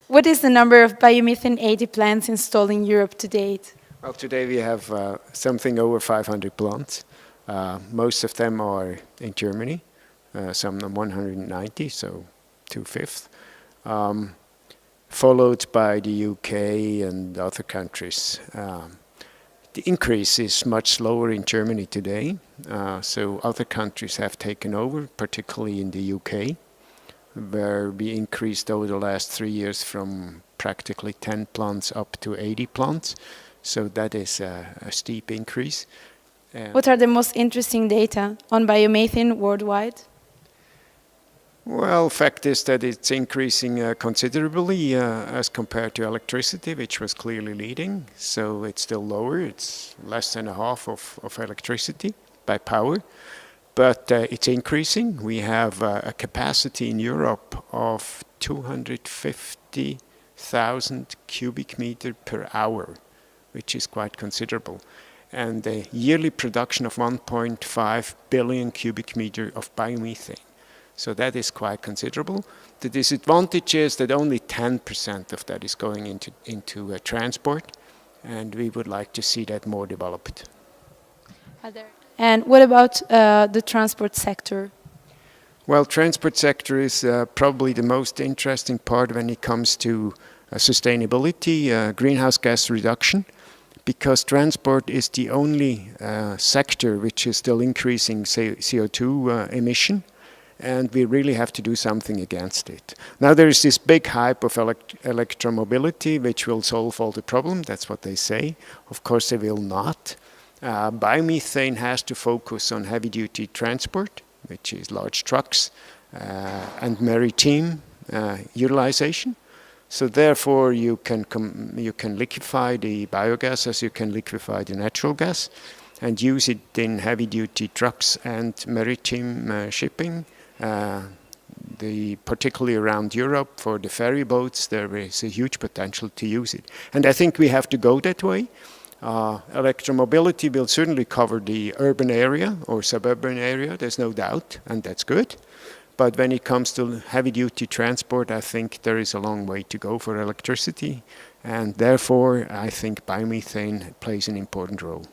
What is the number of biomethane 80 plants installed in Europe to date? Well, today we have something over 500 plants. Most of them are in Germany, some 190, so 2/5, followed by the UK and other countries. The increase is much slower in Germany today, so other countries have taken over, particularly in the UK, where we increased over the last 3 years from practically 10 plants up to 80 plants. So that is a steep increase. What are the most interesting data on biomethane worldwide? Well, fact is that it's increasing considerably as compared to electricity, which was clearly leading. So it's still lower. It's less than a half of electricity by power. But it's increasing. We have a capacity in Europe of 250,000 cubic meter per hour, which is quite considerable. And a yearly production of 1.5 billion cubic meter of biomethane. So that is quite considerable. The disadvantage is that only 10% of that is going into transport, and we would like to see that more developed. And what about the transport sector? Well, transport sector is probably the most interesting part when it comes to sustainability, greenhouse gas reduction, because transport is the only sector which is still increasing CO2 emission. And we really have to do something against it. Now there is this big hype of electromobility, which will solve all the problems. That's what they say. Of course, they will not. Biomethane has to focus on heavy-duty transport, which is large trucks, and maritime utilization. So therefore, you can liquefy the biogas as you can liquefy the natural gas, and use it in heavy-duty trucks and maritime shipping. Particularly around Europe, for the ferry boats, there is a huge potential to use it. And I think we have to go that way. Electromobility will certainly cover the urban area or suburban area, there's no doubt, and that's good. But when it comes to heavy-duty transport, I think there is a long way to go for electricity. And therefore, I think biomethane plays an important role.